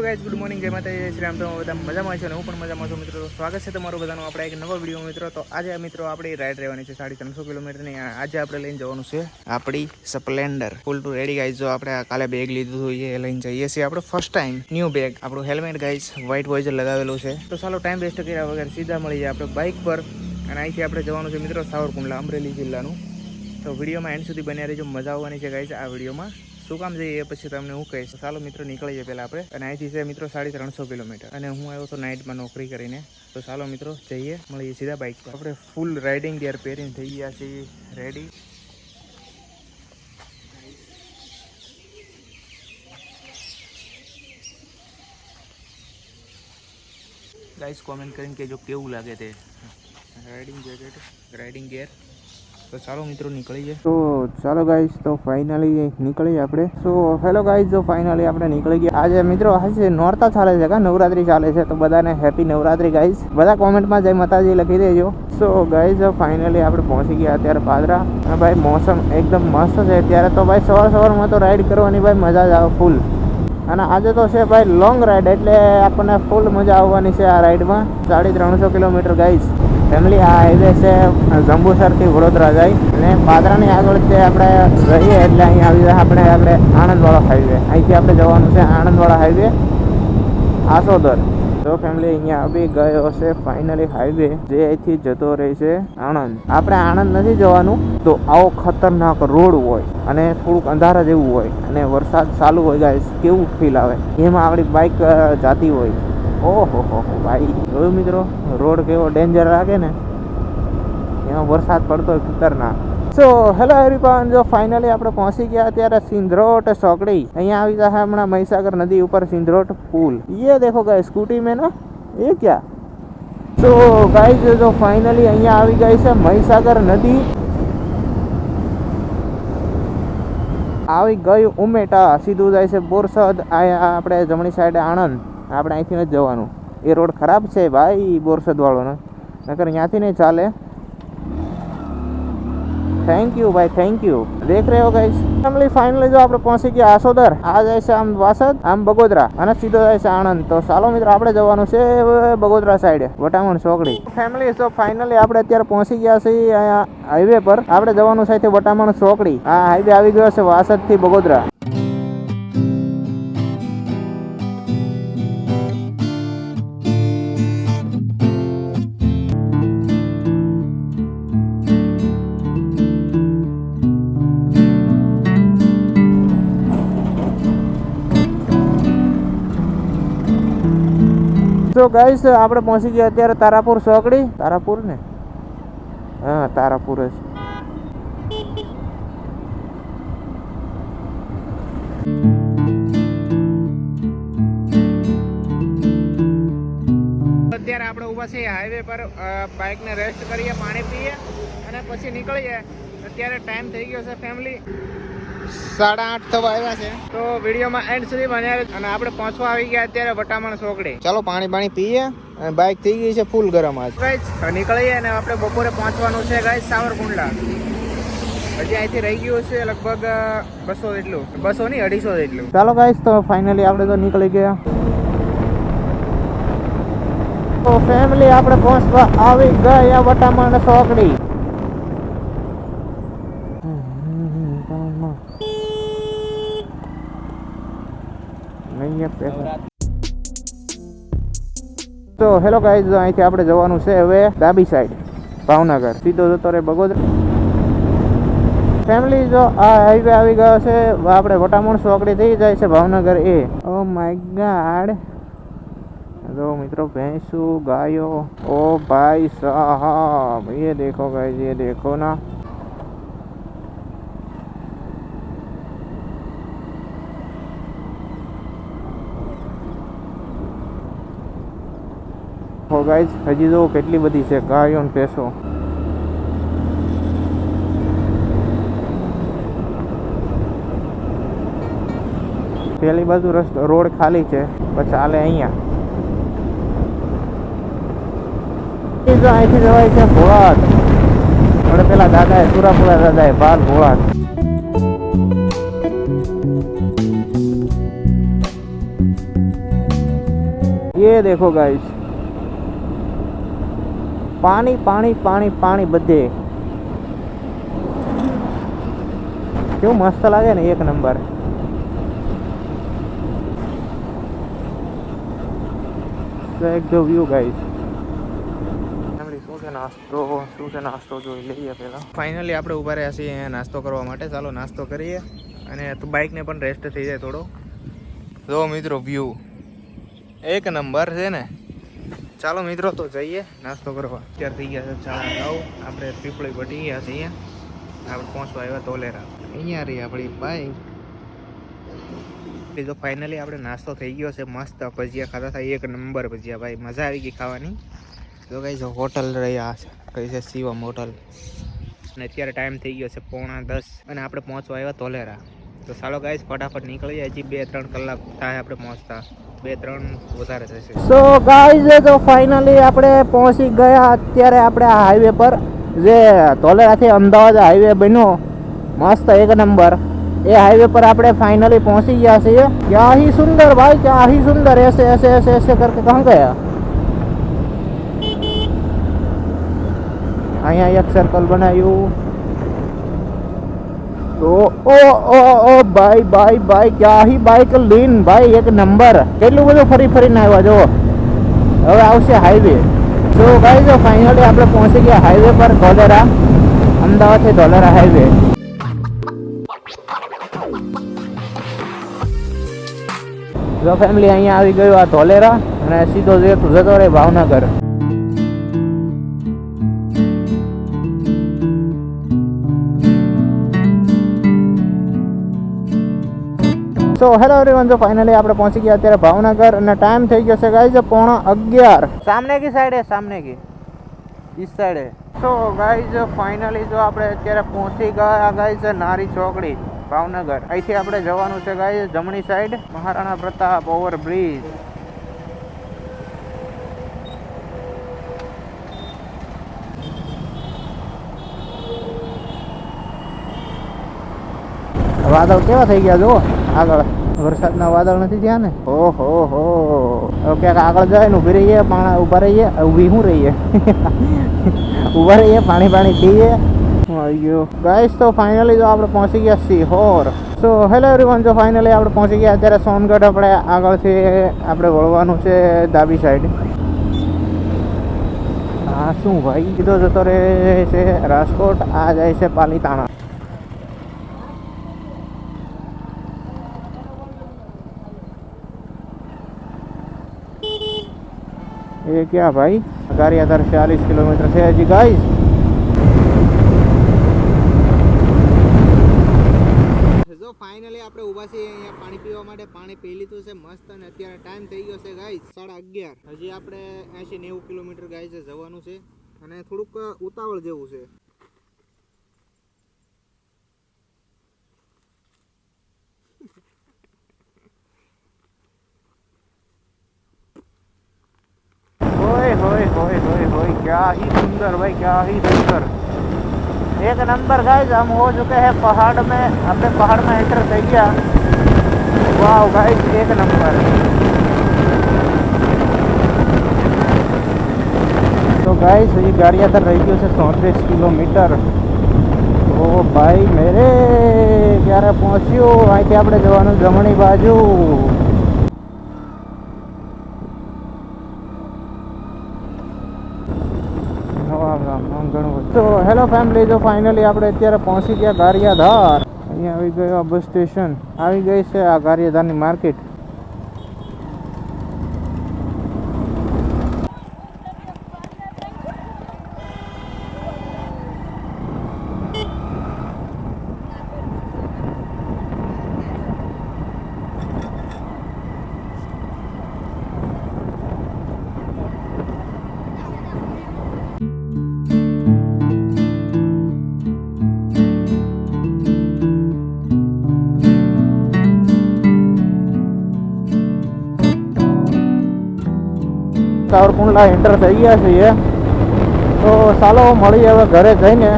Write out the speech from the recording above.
Guys good morning, જય માતાજી, શ્રી રામ. તો બધા મજામાં છે અને હું પણ મજામાં છું મિત્રો. તો સ્વાગત છે તમારું બધાનું આપણા એક નવા વિડીયો મિત્રો. તો આજે મિત્રો આપણી રાઈડ રહેવાની છે 350 કિલોમીટરની. આજે આપણે લઈને જવાનું છે આપણી સ્પ્લેન્ડર ફૂલ ટુ રેડી ગાઈઝ. જો આપણે કાલે બેગ લીધું હતું એ લઈને જઈએ છીએ આપણે ફર્સ્ટ ટાઈમ ન્યૂ બેગ. આપણું હેલ્મેટ ગાઈઝ વ્હાઇટ વોઇઝર લગાવેલું છે. તો ચાલો ટાઈમ વેસ્ટ કર્યા વગર સીધા મળી જાય આપણે બાઇક પર. અને અહીંથી આપણે જવાનું છે મિત્રો સાવરકુંડલા, અમરેલી જિલ્લાનું. તો વિડીયોમાં એન્ડ સુધી બન્યા રહેજો, મજા આવવાની છે ગાઈઝ આ વિડીયોમાં. શું કામ જઈએ એ પછી તમને હું કહીશ. ચાલો મિત્રો નીકળીએ પહેલાં આપણે. અને અહીંથી છે મિત્રો 350 કિલોમીટર. અને હું આવ્યો તો નાઇટમાં નોકરી કરીને. તો ચાલો મિત્રો જઈએ, મળીએ સીધા બાઇક પર. આપણે ફૂલ રાઇડિંગ ગિયર પહેરીને થઈ ગયા છીએ રેડી. ગાઈસ કોમેન્ટ કરીને કહેજો કેવું લાગે તે રાઇડિંગ જેકેટ, રાઇડિંગ ગિયર. તો ચાલો મિત્રો નીકળીએ. તો ચાલો ગાઈસ, તો ફાઇનલી નીકળીએ આપણે. સો હેલો ગાઈસ, જો ફાઇનલી આપણે નીકળી ગયા. આજે મિત્રો આજે નોરતા ચાલે છે કા નવરાત્રી ચાલે છે. તો બધાને હેપી નવરાત્રી ગાઈસ. બધા કોમેન્ટમાં જય માતાજી લખી દેજો. સો ગાઈસ ફાઇનલી આપણે પહોંચી ગયા અત્યારે પાદરા. અને ભાઈ મોસમ એકદમ મસ્ત છે અત્યારે. તો ભાઈ સવારમાં તો રાઈડ કરવાની ભાઈ મજા જ આવે ફૂલ. અને આજે તો છે ભાઈ લોંગ રાઈડ, એટલે આપણને ફૂલ મજા આવવાની છે આ રાઈડમાં. 350 કિલોમીટર ગાઈસ. ફેમિલી આ હાઈવે છે જંબુસરથી વડોદરા જાય. અને પાદરાની આગળ જે આપણે રહીએ એટલે અહીં આવી જાય આપણે આણંદવાળો હાઈવે. અહીંથી આપણે જવાનું છે આણંદવાળા હાઈવે આસોદર. તો ફેમિલી અહીંયા આવી ગયો છે ફાઇનલી હાઈવે, જે અહીંથી જતો રહે છે આણંદ. આપણે આણંદ નથી જવાનું. તો આવો ખતરનાક રોડ હોય અને થોડુંક અંધારા જેવું હોય અને વરસાદ ચાલુ હોય ગાઈસ, કેવું ફીલ આવે એમાં આપણી બાઇક જાતી હોય. ઓહો હો ભાઈ, જોયું મિત્રો રોડ કેવો ડેન્જર લાગે ને, એમાં વરસાદ પડતો હોય ખતરનાક. સો હેલો એવરીવન, જો ફાઇનલી આપણે પહોંચી ગયા અત્યારે સિંધરોટ ચોકડી. અહીંયા આવી જશે હમણાં મહીસાગર નદી ઉપર સિંધરોટ પુલ. ये देखो गाइस स्कूटी में ना ये क्या. સો ગાઈસ જો ફાઇનલી અહીંયા આવી ગઈ છે મહીસાગર નદી. આવી ગયું ઉમેટા, સીધું જાય છે બોરસદ. આપણે જમણી સાઈડે આણંદ. આપણે અહીંથી નથી જવાનું, એ રોડ ખરાબ છે ભાઈ બોરસદ વાળોનો, નકર ત્યાંથી નહીં ચાલે. થેન્ક યુ ભાઈ, થેન્ક યુ. દેખ રહ્યો ગાઈસ ફેમિલી ફાઇનલી જો આપણે પહોંચી ગયા આસોદર. આ જાય છે આમ વાસદ, આમ બગોદરા અને સીધો જાય છે આણંદ. તો ચાલો મિત્રો આપણે જવાનું છે બગોદરા સાઈડે વટામણ ચોકડી. ફેમિલી તો ફાઇનલી આપણે અત્યારે પહોંચી ગયા છીએ અહીંયા હાઈવે પર. આપણે જવાનું છે વટામણ ચોકડી. આ હાઈવે આવી ગયો છે વાસદ થી બગોદરા. તો ગાઈસ આપણે પહોંચી ગયા અત્યારે તારાપુર ચોકડી. તારાપુર ને, હા તારાપુર જ. અત્યારે આપણે ઊભા છીએ હાઈવે પર. બાઇકને રેસ્ટ કરીએ, પાણી પીએ અને પછી નીકળીએ. અત્યારે ટાઈમ થઈ ગયો છે ફેમિલી 8:30 થવા આવ્યા છે. તો વિડીયોમાં એન્ડ સુધી બન્યા રહે. અને આપણે પહોંચવા આવી ગયા અત્યારે વટામણ ચોકડી. ચાલો પાણી પીએ અને બાઇક થઈ ગઈ છે ફૂલ ગરમ. આજ ગાઈસ નીકળીએ અને આપણે બપોરે પહોંચવાનું છે ગાઈસ સાવરકુંડલા. હજી અહીંથી રહી ગયું છે લગભગ 200 જેટલું, 200 નહીં 250 જેટલું. ચાલો ગાઈસ તો ફાઇનલી આપણે તો નીકળી ગયા. તો ફેમિલી આપણે પહોંચવા આવી ગયા વટામણ ચોકડી. તો હેલો ગાઈઝ, અહીંથી આપણે જવાનું છે હવે ડાબી સાઈડ ભાવનગર, સીધો જતો રહે બગોદરા. ફેમિલી જો આ હાઈવે આવી ગયો છે આપણે વટામણ ચોકડી થઈ જાય છે ભાવનગર. ઓ માય ગોડ, જો મિત્રો ભેંસું ગાયો. ઓ ભાઈ સાહબ ये देखो गाइस, ये देखो ना. હો ગાઈસ હજી જો કેટલી બધી છે ગાયો ને ભેંસો. પેલી બાજુ રસ્તો રોડ ખાલી છે, પછી ચાલે અહીંયા. અહીંથી જવાય છે ભોળાત. આપણે પેલા દાદાએ સુરાપુરા દાદાએ બાર ભોળાત. ये देखो गाइस, पानी पानी पानी पानी બધે કેવું મસ્ત લાગે ને, એક નંબર. એક જો વ્યૂ ગાઈસ. શું છે નાસ્તો જોઈ લઈએ પહેલા. ફાઇનલી આપણે ઊભા રહ્યા છીએ અહીંયા નાસ્તો કરવા માટે. ચાલો નાસ્તો કરીએ અને બાઇકને પણ રેસ્ટ થઈ જાય થોડો. જો મિત્રો વ્યૂ એક નંબર છે ને. ચાલો મિત્રો તો જઈએ નાસ્તો કરવા. અત્યારે થઈ ગયા છે 9:30. આપણે પીપળી પટી ગયા છે. અહીંયા આપણે પહોંચવા આવ્યા ધોલેરા. અહીંયા રહી આપણી બાઈક. તો ફાઇનલી આપણે નાસ્તો થઈ ગયો છે. મસ્ત ભજીયા ખાતા હતા, એક નંબર ભજીયા ભાઈ, મજા આવી ગઈ ખાવાની. તો કઈ જો હોટલ રહ્યા છે, કઈ છે શિવમ હોટલ. અને અત્યારે ટાઈમ થઈ ગયો છે 9:45 અને આપણે પહોંચવા આવ્યા ધોલેરા. તો ચાલો ગાઈસ ફટાફટ નીકળી જાય. હજી 2-3 કલાક થાય આપણે પહોંચતા, 2-3 વધારે થશે. સો ગાઈસ તો ફાઇનલી આપણે પહોંચી ગયા. અત્યારે આપણે આ હાઈવે પર, જે ધોલેરાથી અમદાવાદ હાઈવે બન્યો મસ્ત એક નંબર, એ हाईवे पर આપણે फाइनली पहुंची गया છે. क्या ही सुंदर भाई, क्या ही सुंदर. ऐसे ऐसे ऐसे ऐसे करके कहाँ गया. અહીંયા એક સર્કલ બનાવ્યું. તો ઓ ઓ ઓ ભાઈ ભાઈ ભાઈ, क्या ही बाइक લીન ભાઈ, એક નંબર. કેટલું બધું ફરી ફરીને આવ્યા જો. હવે આવશે હાઈવે. તો ગાઈસ ફાઇનલી આપણે પહોંચી ગયા હાઈવે પર, ધોલેરા, અમદાવાદથી ધોલેરા હાઈવે. જો ફેમિલી અહીંયા આવી ગયું આ ધોલેરા, અને સીધો જતો રહે ભાવનગર. સો હેલો એવરીવન, જો ફાઇનલી આપણે પહોંચી ગયા અત્યારે ભાવનગર અને ટાઈમ થઈ ગયો છે ગાઈઝ 11:15. સામને કી સાઈડ હે, સામને કી इस साइड है. સો ગાઈઝ ફાઇનલી જો આપણે અત્યારે પહોંચી ગયા ગાઈઝ નારી ચોકડી ભાવનગર. અહીંથી આપણે જવાનું છે ગાઈઝ જમણી સાઈડ, મહારાણા પ્રતાપ ઓવરબ્રિજ. વાદળ કેવા થઈ ગયા જો આગળ, વરસાદના વાદળ નથી થયા ને. ઓહો હો, ક્યાંક આગળ જાય ને ઊભી રહીએ, ઊભા રહીએ, ઊભી શું રહીએ ઊભા રહીએ, પાણી પાણી પીએ. ગાઈસ તો ફાઇનલી જો આપણે પહોંચી ગયા સિહોર. સો હેલો એવરીવન, જો ફાઇનલી આપણે પહોંચી ગયા અત્યારે સોનગઢ. આપણે આગળથી આપણે વળવાનું છે ડાબી સાઈડ. હા શું ભાઈ, સીધો જતો રહે છે રાજકોટ, આ જાય છે પાલીતાણા. ये क्या भाई, गारियाधार 40 किलोमीटर से हजी गाइस. જો ફાઇનલી આપણે ઊભા છીએ અહીંયા પાણી પીવા માટે. પાણી પી લીધું છે મસ્ત, અને અત્યારે ટાઈમ થઈ ગયો છે ગાઈસ 11:30. હજી આપણે 80-90 કિલોમીટર ગાઈસ જવાનું છે, અને થોડુંક ઉતાવળ જેવું છે. क्या ही सुंदर भाई, क्या ही सुंदर. एक नंबर गाइस. हम हो चुके हैं पहाड़ में, अपने पहाड़ में एंटर થઈ ગયા. वाह गाइस, एक नंबर. तो गाइस ये गाड़ियाधर रही गયું છે 34 કિલોમીટર. તો ભાઈ મેરે ક્યારે પહોંચ્યું. અહીંથી આપણે જવાનું જમણી બાજુ. તો હેલો ફેમિલી, જો ફાઇનલી આપણે અત્યારે પહોંચી ગયા ગારિયાધાર. અહીંયા આવી ગયો બસ સ્ટેશન, આવી ગઈ છે આ ગારિયાધારની માર્કેટ. સાવરકુંડલા એન્ટર થઈ ગયા છીએ. તો ચાલો મળીએ હવે ઘરે જઈને.